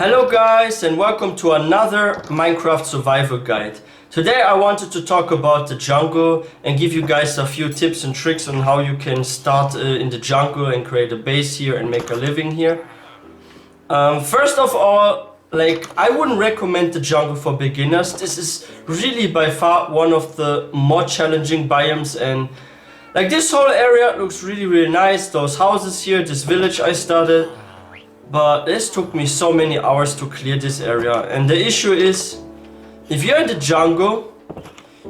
Hello guys and welcome to another Minecraft survival guide. Today I wanted to talk about the jungle and give you guys a few tips and tricks on how you can start in the jungle and create a base here and make a living here. First of all, I wouldn't recommend the jungle for beginners. This is really by far one of the more challenging biomes, and this whole area looks really nice. Those houses here, this village I started. But this took me so many hours to clear this area, and the issue is, if you're in the jungle,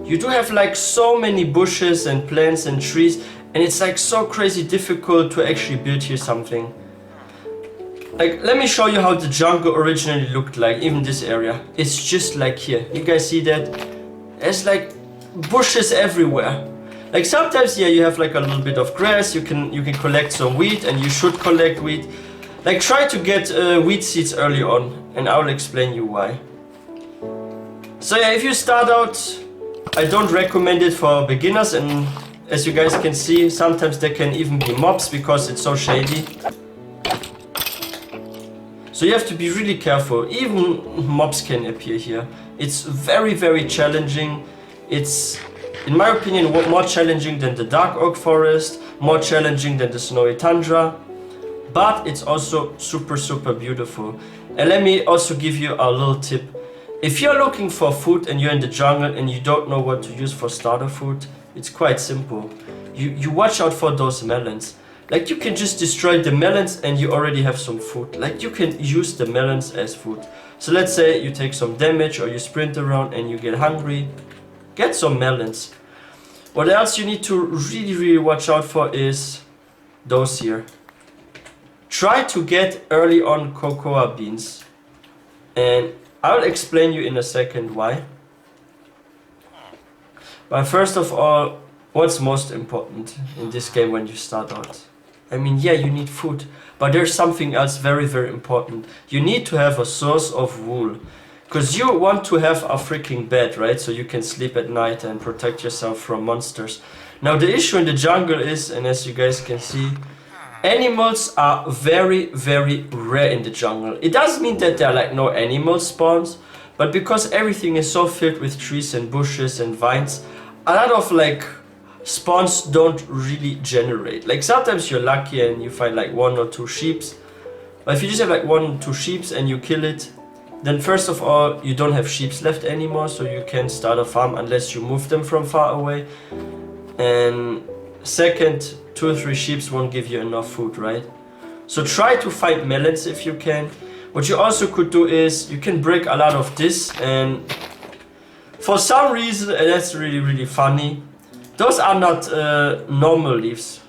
you do have so many bushes and plants and trees, and it's so crazy difficult to actually build here something. Let me show you how the jungle originally looked like, even this area. It's just like here. You guys see that? There's bushes everywhere. Sometimes, yeah, you have a little bit of grass, you can collect some wheat, and you should collect wheat. Try to get wheat seeds early on, and I will explain you why. So yeah, if you start out, I don't recommend it for beginners, and as you guys can see, sometimes there can even be mobs because it's so shady. So you have to be really careful. Even mobs can appear here. It's very challenging. It's, in my opinion, more challenging than the dark oak forest, more challenging than the snowy tundra. But it's also super beautiful. And let me also give you a little tip. If you're looking for food and you're in the jungle and you don't know what to use for starter food, it's quite simple. You watch out for those melons. You can just destroy the melons and you already have some food. You can use the melons as food. So let's say you take some damage or you sprint around and you get hungry. Get some melons. What else you need to really watch out for is those here. Try to get early on cocoa beans, and I'll explain you in a second why. But first of all, what's most important in this game when you start out? I mean, yeah, you need food, but there's something else very important. You need to have a source of wool, because you want to have a freaking bed, right? So you can sleep at night and protect yourself from monsters. Now the issue in the jungle is, and as you guys can see, animals are very rare in the jungle. It doesn't mean that there are no animal spawns, but because everything is so filled with trees and bushes and vines, a lot of spawns don't really generate. Sometimes you're lucky and you find one or two sheeps, but if you just have one or two sheeps and you kill it, then first of all you don't have sheeps left anymore, so you can't start a farm unless you move them from far away. And second, 2 or 3 sheep won't give you enough food, right? So try to find melons if you can. What you also could do is you can break a lot of this, and for some reason, and that's really funny, those are not normal leaves.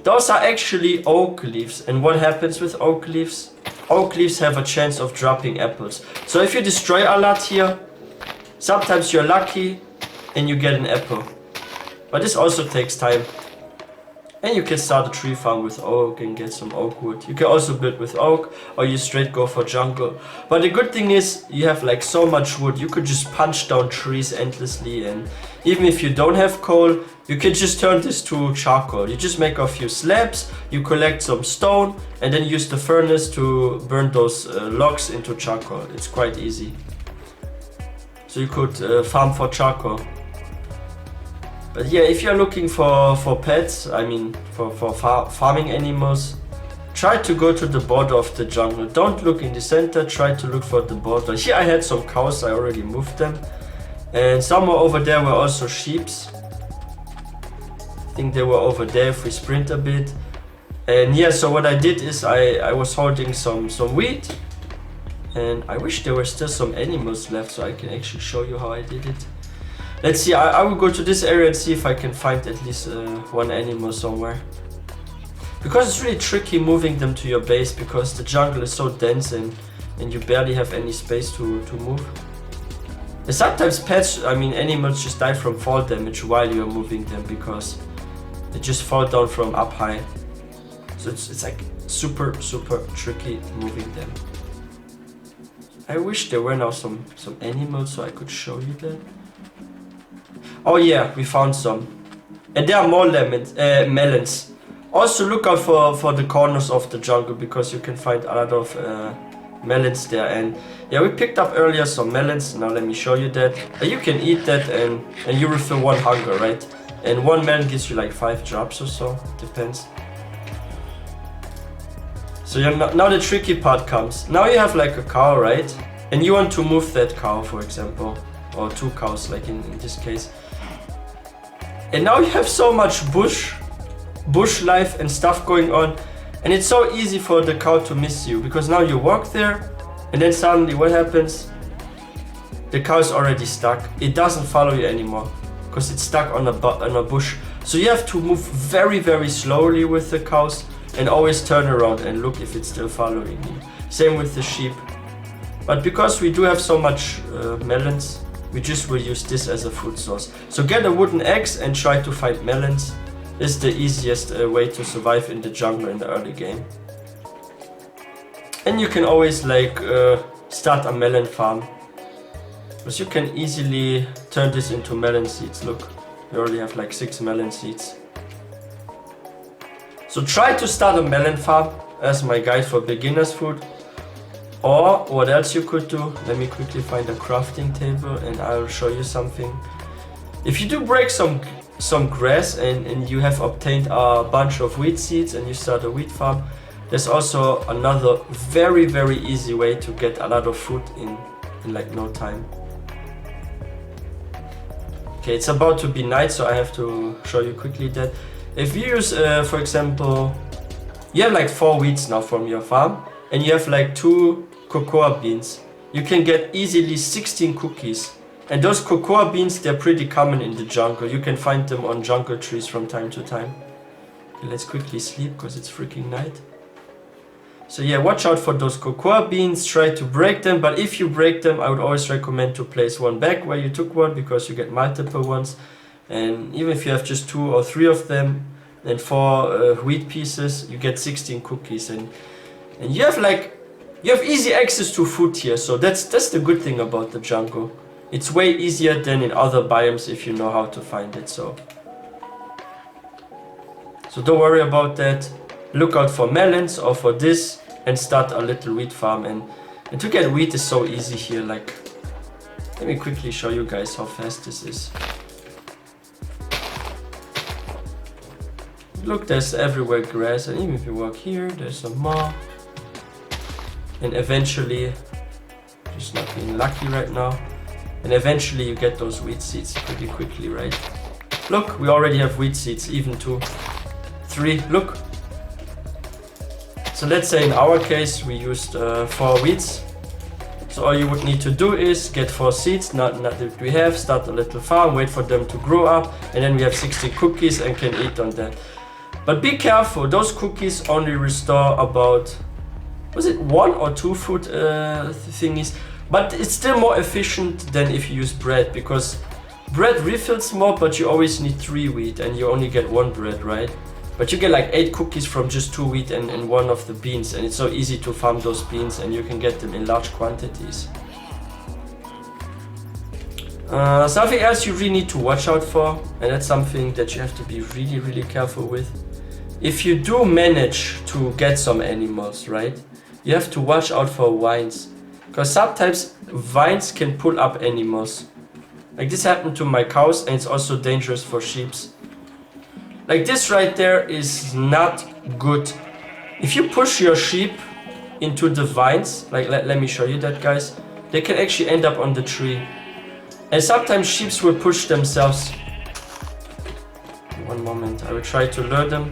Those are actually oak leaves. And what happens with oak leaves? Oak leaves have a chance of dropping apples. So if you destroy a lot here, sometimes you're lucky and you get an apple. But this also takes time. And you can start a tree farm with oak and get some oak wood. You can also build with oak, or you straight go for jungle. But the good thing is, you have so much wood, you could just punch down trees endlessly, and even if you don't have coal, you can just turn this to charcoal. You just make a few slabs, you collect some stone, and then use the furnace to burn those logs into charcoal. It's quite easy. So you could farm for charcoal. But yeah, if you're looking for pets, I mean for farming animals, try to go to the border of the jungle. Don't look in the center, try to look for the border. Here I had some cows, I already moved them. And somewhere over there were also sheeps. I think they were over there if we sprint a bit. And yeah, so what I did is I was holding some wheat. And I wish there were still some animals left so I can actually show you how I did it. Let's see, I will go to this area and see if I can find at least one animal somewhere. Because it's really tricky moving them to your base, because the jungle is so dense and you barely have any space to move. And sometimes animals just die from fall damage while you're moving them, because they just fall down from up high. So it's super tricky moving them. I wish there were now some animals so I could show you that. Oh yeah, we found some. And there are more melons. Also look out for the corners of the jungle, because you can find a lot of melons there. And yeah, we picked up earlier some melons. Now let me show you that. You can eat that and you refill 1 hunger, right? And 1 melon gives you like 5 drops or so, depends. So yeah, now the tricky part comes. Now you have like a cow, right? And you want to move that cow, for example, or 2 cows, like in this case. And now you have so much bush life and stuff going on, and it's so easy for the cow to miss you, because now you walk there, and then suddenly what happens? The cow is already stuck. It doesn't follow you anymore, because it's stuck on a bush. So you have to move very, very slowly with the cows, and always turn around and look if it's still following you. Same with the sheep. But because we do have so much melons, we just will use this as a food source. So get a wooden axe and try to find melons. Is the easiest way to survive in the jungle in the early game. And you can always like start a melon farm, because you can easily turn this into melon seeds. Look, we already have like 6 melon seeds. So try to start a melon farm as my guide for beginners food. Or what else you could do, let me quickly find a crafting table and I'll show you something. If you do break some grass and you have obtained a bunch of wheat seeds and you start a wheat farm, there's also another very, very easy way to get a lot of food in like no time. Okay, it's about to be night, so I have to show you quickly that if you use, for example, you have like 4 wheats now from your farm and you have like 2 cocoa beans, you can get easily 16 cookies. And those cocoa beans, they're pretty common in the jungle. You can find them on jungle trees from time to time. Okay, let's quickly sleep because it's freaking night. So yeah, watch out for those cocoa beans, try to break them, but if you break them, I would always recommend to place one back where you took one, because you get multiple ones. And even if you have just 2 or 3 of them, and 4 wheat pieces, you get 16 cookies. And you have easy access to food here, so that's the good thing about the jungle. It's way easier than in other biomes if you know how to find it. So don't worry about that. Look out for melons or for this and start a little wheat farm. And to get wheat is so easy here. Like, let me quickly show you guys how fast this is. Look, there's everywhere grass, and even if you walk here, there's some more. And eventually, just not being lucky right now, and eventually you get those wheat seeds pretty quickly, right? Look, we already have wheat seeds, even 2, 3, look. So let's say in our case we used 4 wheats. So all you would need to do is get 4 seeds, not that we have, start a little farm, wait for them to grow up, and then we have 60 cookies and can eat on that. But be careful, those cookies only restore about, was it 1 or 2 food thingies? But it's still more efficient than if you use bread, because bread refills more, but you always need 3 wheat and you only get 1 bread, right? But you get like 8 cookies from just 2 wheat and 1 of the beans, and it's so easy to farm those beans and you can get them in large quantities. Something else you really need to watch out for, and that's something that you have to be really, really careful with. If you do manage to get some animals, right? You have to watch out for vines, because sometimes vines can pull up animals. Like this happened to my cows, and it's also dangerous for sheep. Like this right there is not good. If you push your sheep into the vines, like let me show you that, guys, they can actually end up on the tree. And sometimes sheep will push themselves. One moment, I will try to lure them.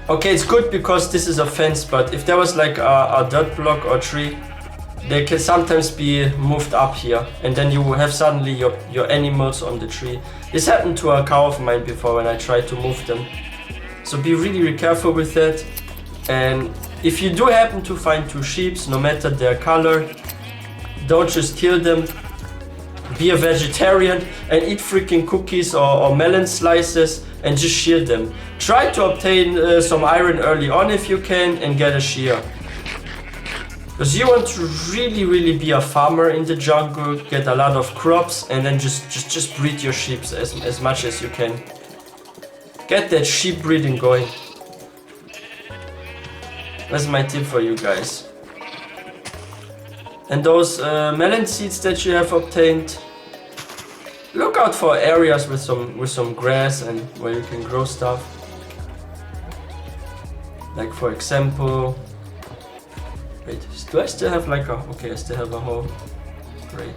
Okay, it's good because this is a fence, but if there was like a dirt block or tree, they can sometimes be moved up here, and then you will have suddenly your animals on the tree. This happened to a cow of mine before when I tried to move them. So be really, really careful with that. And if you do happen to find 2 sheep, no matter their color, don't just kill them. Be a vegetarian and eat freaking cookies or melon slices and just shear them. Try to obtain some iron early on if you can and get a shear. Because you want to really be a farmer in the jungle, get a lot of crops, and then just breed your sheep as much as you can. Get that sheep breeding going. That's my tip for you guys. And those melon seeds that you have obtained, look out for areas with some grass and where you can grow stuff. Like for example, wait, do I still have like a, okay, I still have a hoe. Great.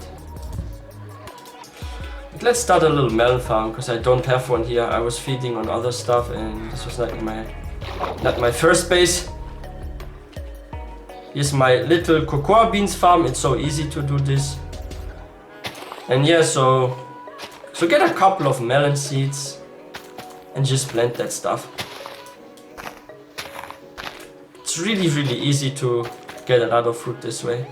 But let's start a little melon farm, because I don't have one here. I was feeding on other stuff and this was not my first base. Here's my little cocoa beans farm. It's so easy to do this. And yeah, so get a couple of melon seeds and just plant that stuff. It's really easy to get a lot of fruit this way.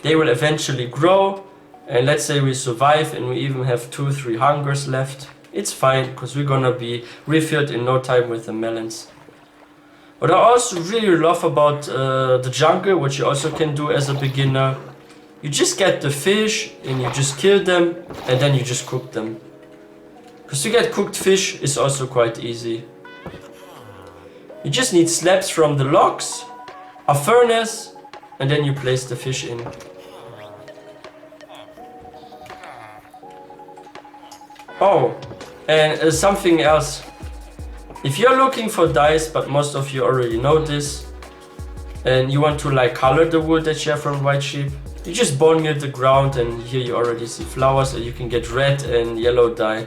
They will eventually grow, and let's say we survive and we even have 2-3 hungers left. It's fine, because we're gonna be refilled in no time with the melons. What I also really love about the jungle, which you also can do as a beginner, you just get the fish and you just kill them and then you just cook them. Because to get cooked fish is also quite easy. You just need slabs from the logs, a furnace, and then you place the fish in. Oh, and something else. If you're looking for dyes, but most of you already know this, and you want to like color the wool that you have from white sheep, you just bone near the ground, and here you already see flowers, and you can get red and yellow dye.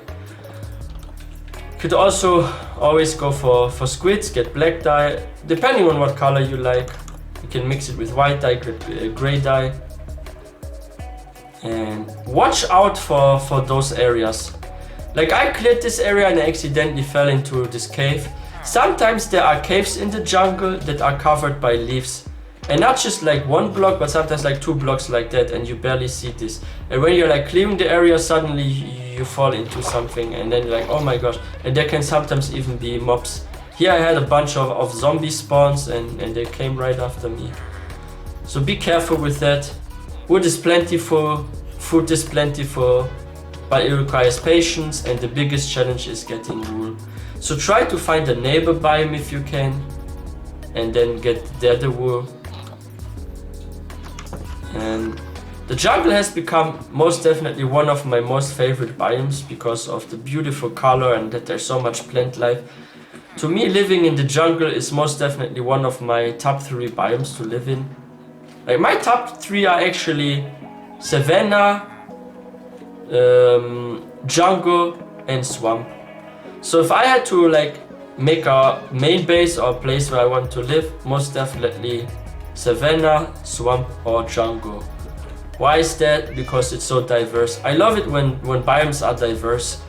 You could also always go for squids, get black dye, depending on what color you like. You can mix it with white dye, get gray dye. And watch out for those areas. Like I cleared this area and I accidentally fell into this cave. Sometimes there are caves in the jungle that are covered by leaves. And not just like one block, but sometimes like 2 blocks like that, and you barely see this. And when you're like clearing the area, suddenly you fall into something, and then you're like, oh my gosh. And there can sometimes even be mobs. Here I had a bunch of zombie spawns, and they came right after me. So be careful with that. Wood is plentiful, food is plentiful, but it requires patience, and the biggest challenge is getting wool. So try to find a neighbor biome if you can, and then get there the wool. And the jungle has become most definitely one of my most favorite biomes because of the beautiful color and that there's so much plant life. To me, living in the jungle is most definitely one of my top 3 biomes to live in. Like my top 3 are actually savanna, jungle and swamp. So if I had to like make a main base or a place where I want to live, most definitely savanna, swamp or jungle. Why is that? Because it's so diverse. I love it when biomes are diverse.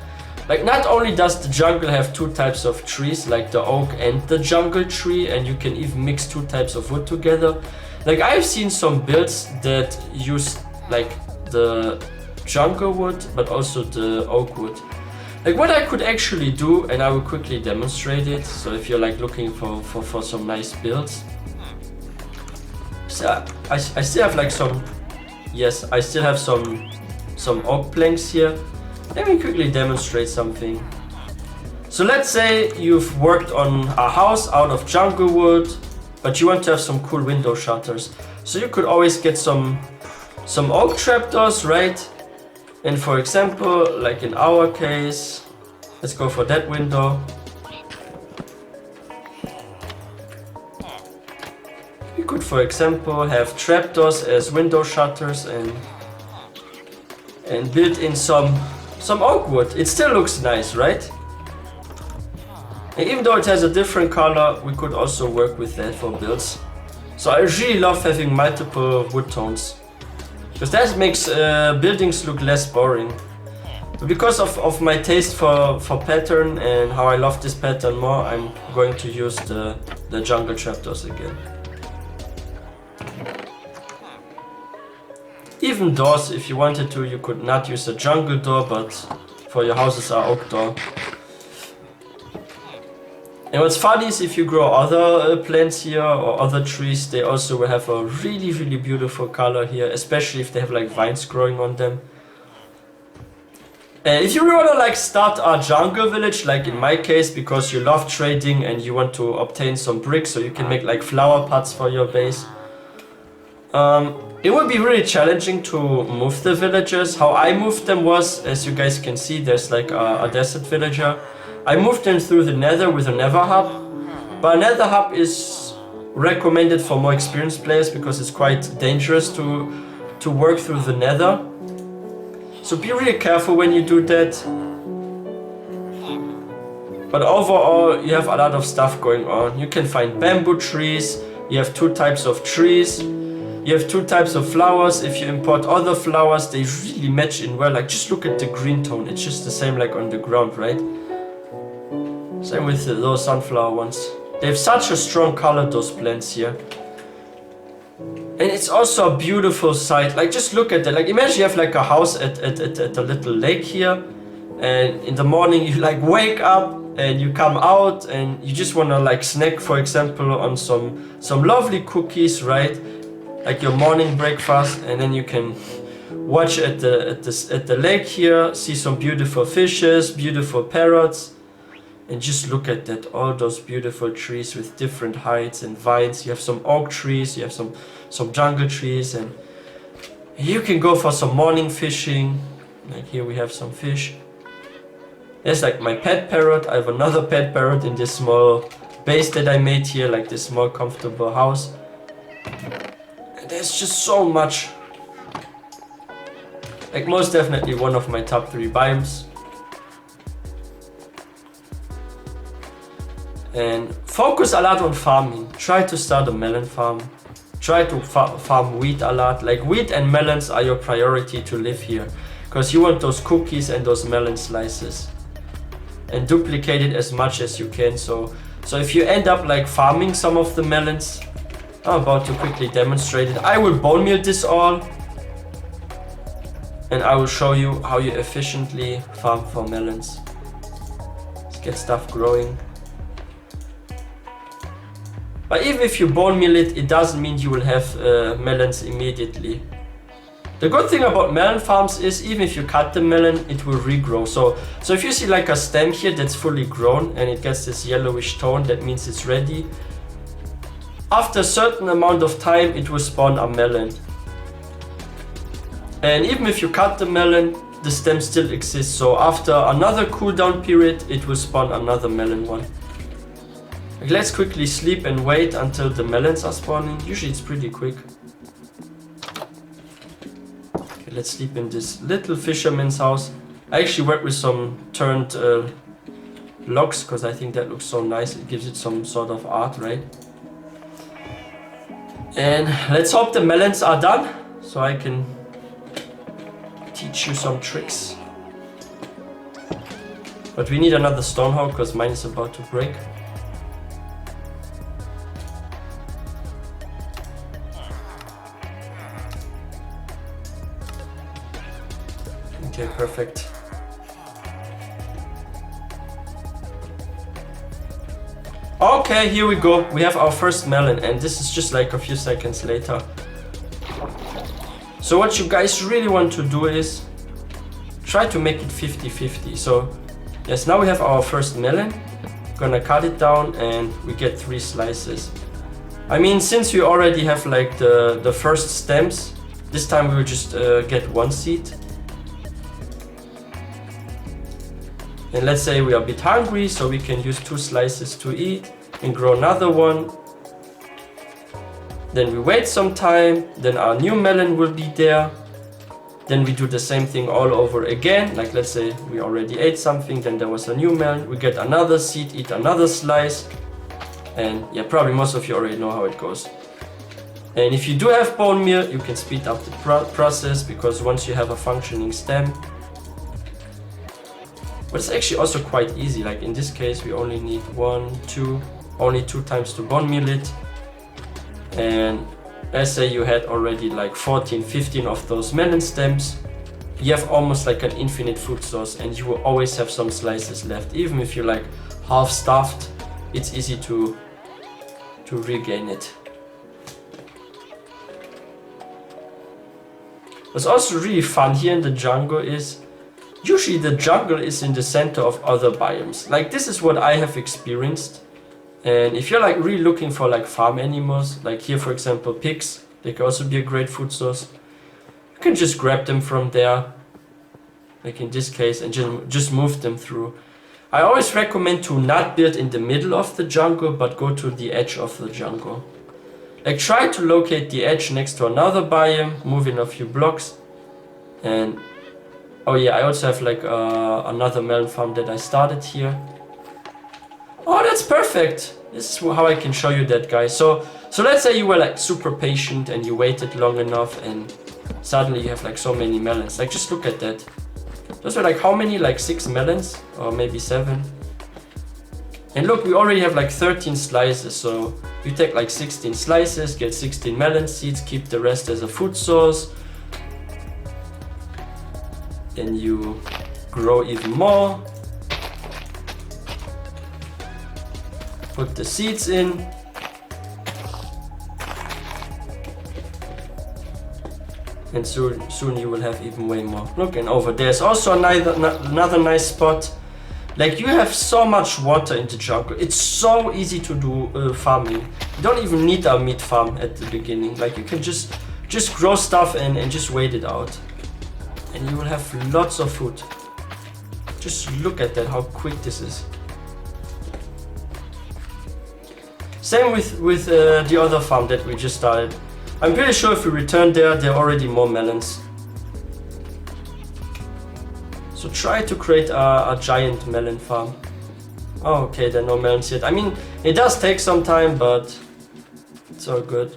Like not only does the jungle have 2 types of trees, like the oak and the jungle tree, and you can even mix 2 types of wood together. Like I've seen some builds that use like the jungle wood but also the oak wood. Like what I could actually do, and I will quickly demonstrate it, so if you're like looking for some nice builds. So I still have like some, yes, I still have some oak planks here. Let me quickly demonstrate something. So let's say you've worked on a house out of jungle wood, but you want to have some cool window shutters. So you could always get some oak trapdoors, right? And for example, like in our case, let's go for that window. You could, for example, have trapdoors as window shutters and build in some oak wood. It still looks nice, right? And even though it has a different color, we could also work with that for builds. So I really love having multiple wood tones, because that makes buildings look less boring. But because of my taste for pattern and how I love this pattern more, I'm going to use the jungle trapdoors again. Even doors, if you wanted to, you could not use a jungle door, but for your houses are oak door. And what's funny is if you grow other plants here or other trees, they also will have a really, really beautiful color here, especially if they have like vines growing on them. And if you want to like start a jungle village, like in my case, because you love trading and you want to obtain some bricks so you can make like flower pots for your base, it would be really challenging to move the villagers. How I moved them was, as you guys can see, there's like a desert villager. I moved them through the nether with a nether hub, but a nether hub is recommended for more experienced players because it's quite dangerous to work through the nether. So be really careful when you do that. But overall, you have a lot of stuff going on. You can find bamboo trees, you have 2 types of trees, you have 2 types of flowers. If you import other flowers, they really match in well. Like, just look at the green tone, it's just the same like on the ground, right? Same with those sunflower ones. They have such a strong color, those plants here. And it's also a beautiful sight. Like, just look at that. Like, imagine you have like a house at a little lake here, and in the morning you like wake up and you come out and you just want to like snack, for example, on some lovely cookies, right? Like your morning breakfast, and then you can watch at the lake here, see some beautiful fishes, beautiful parrots. And just look at that, all those beautiful trees with different heights and vines. You have some oak trees, you have some jungle trees, and you can go for some morning fishing. Like here we have some fish. There's like my pet parrot. I have another pet parrot in this small base that I made here, like this small comfortable house. And there's just so much. Like, most definitely one of my top 3 biomes. And focus a lot on farming. Try to start a melon farm. Try to farm wheat a lot. Like, wheat and melons are your priority to live here, because you want those cookies and those melon slices. And duplicate it as much as you can. So if you end up like farming some of the melons, I'm about to quickly demonstrate it. I will bone meal this all, and I will show you how you efficiently farm for melons. Let's get stuff growing. But even if you bone meal it, it doesn't mean you will have melons immediately. The good thing about melon farms is even if you cut the melon, it will regrow. So if you see like a stem here that's fully grown and it gets this yellowish tone, that means it's ready. After a certain amount of time, it will spawn a melon. And even if you cut the melon, the stem still exists. So after another cooldown period, it will spawn another melon one. Let's quickly sleep and wait until the melons are spawning. Usually it's pretty quick. Okay, let's sleep in this little fisherman's house. I actually work with some turned logs because I think that looks so nice. It gives it some sort of art, right? And let's hope the melons are done so I can teach you some tricks. But we need another stone hoe because mine is about to break. Okay, perfect. Okay, here we go. We have our first melon, and this is just like a few seconds later. So what you guys really want to do is try to make it 50-50. So yes, now we have our first melon. Gonna cut it down and we get 3 slices. I mean, since we already have like the first stems, this time we will just get 1 seed. And let's say we are a bit hungry, so we can use 2 slices to eat and grow another one. Then we wait some time, then our new melon will be there. Then we do the same thing all over again. Like, let's say we already ate something, then there was a new melon. We get another seed, eat another slice. And yeah, probably most of you already know how it goes. And if you do have bone meal, you can speed up the process, because once you have a functioning stem. But it's actually also quite easy. Like in this case, we only need 2 times to bone meal it. And let's say you had already like 14-15 of those melon stems. You have almost like an infinite food source, and you will always have some slices left. Even if you're like half stuffed, it's easy to regain it. What's also really fun here in the jungle is usually the jungle is in the center of other biomes. Like this is what I have experienced. And if you're like really looking for like farm animals, like here for example pigs, they can also be a great food source. You can just grab them from there, like in this case, and just move them through. I always recommend to not build in the middle of the jungle, but go to the edge of the jungle. Like try to locate the edge next to another biome, move in a few blocks, and oh yeah, I also have like another melon farm that I started here. Oh, that's perfect. This is how I can show you that, guys. So let's say you were like super patient and you waited long enough and suddenly you have like so many melons. Like just look at that. Those were like how many? Like 6 melons or maybe 7. And look, we already have like 13 slices. So you take like 16 slices, get 16 melon seeds, keep the rest as a food source. Then you grow even more. Put the seeds in. And soon you will have even way more. Look, and over there's also another nice spot. Like you have so much water in the jungle. It's so easy to do farming. You don't even need a meat farm at the beginning. Like you can just grow stuff and just wait it out. And you will have lots of food. Just look at that, how quick this is. Same with the other farm that we just started. I'm pretty sure if we return there are already more melons. So try to create a giant melon farm. Oh, okay, there are no melons yet. I mean, it does take some time, but it's all good.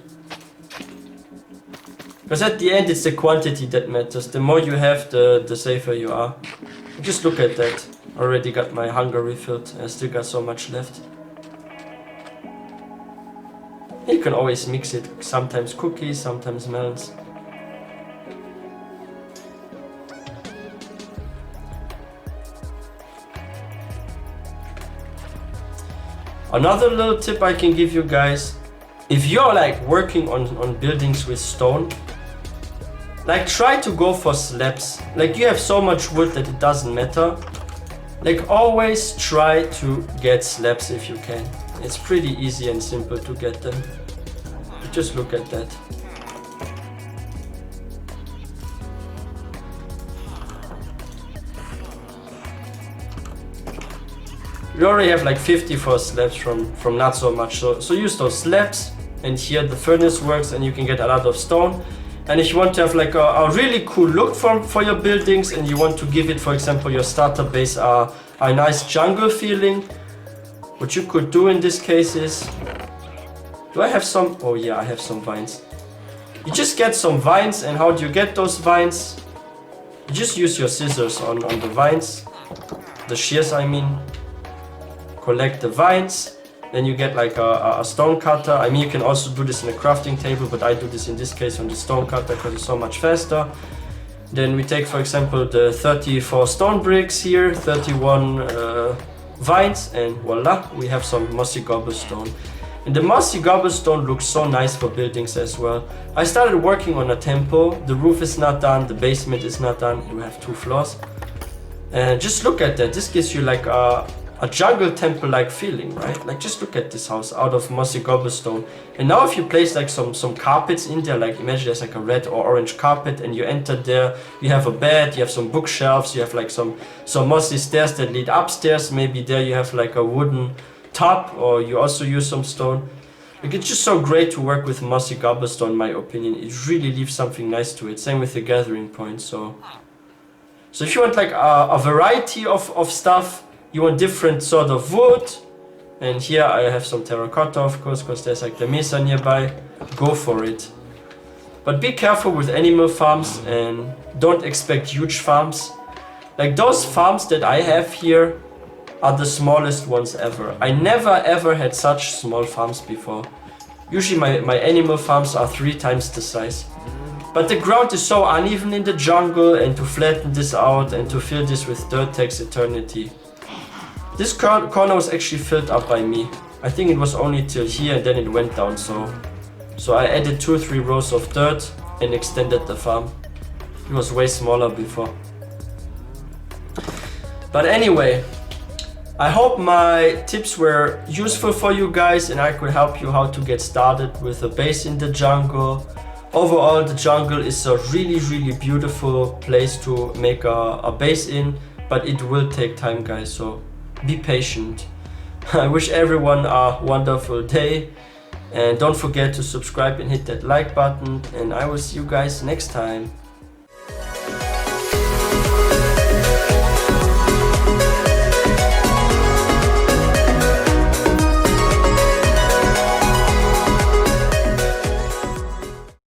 Because at the end, it's the quantity that matters. The more you have, the safer you are. Just look at that. Already got my hunger refilled. I still got so much left. You can always mix it. Sometimes cookies, sometimes melons. Another little tip I can give you guys. If you're like working on buildings with stone, like try to go for slabs. Like you have so much wood that it doesn't matter. Like always try to get slabs if you can. It's pretty easy and simple to get them. Just look at that. We already have like 54 slabs from not so much. So use those slabs, and here the furnace works and you can get a lot of stone. And if you want to have like a really cool look for your buildings and you want to give it, for example, your starter base a nice jungle feeling, what you could do in this case is, do I have some? Oh yeah, I have some vines. You just get some vines, and how do you get those vines? You just use your scissors on the vines, the shears I mean. Collect the vines, then you get like a stone cutter. I mean, you can also do this in a crafting table, but I do this in this case on the stone cutter because it's so much faster. Then we take, for example, the 34 stone bricks here, 31 vines, and voila, we have some mossy cobblestone. And the mossy cobblestone looks so nice for buildings as well. I started working on a temple. The roof is not done, the basement is not done. We have 2 floors. And just look at that. This gives you like a jungle temple-like feeling, right? Like just look at this house out of mossy cobblestone. And now if you place like some carpets in there, like imagine there's like a red or orange carpet, and you enter there, you have a bed, you have some bookshelves, you have like some mossy stairs that lead upstairs. Maybe there you have like a wooden top, or you also use some stone. Like it's just so great to work with mossy cobblestone in my opinion. It really leaves something nice to it. Same with the gathering point. So if you want like a variety of stuff, you want different sort of wood, and here I have some terracotta of course, because there's like the mesa nearby, go for it. But be careful with animal farms and don't expect huge farms. Like those farms that I have here are the smallest ones ever. I never ever had such small farms before. Usually my animal farms are 3 times the size. But the ground is so uneven in the jungle, and to flatten this out and to fill this with dirt takes eternity. This corner was actually filled up by me. I think it was only till here and then it went down, so I added 2 or 3 rows of dirt and extended the farm. It was way smaller before. But anyway, I hope my tips were useful for you guys and I could help you how to get started with a base in the jungle. Overall, the jungle is a really beautiful place to make a base in, but it will take time, guys, so be patient. I wish everyone a wonderful day, and don't forget to subscribe and hit that like button, and I will see you guys next time.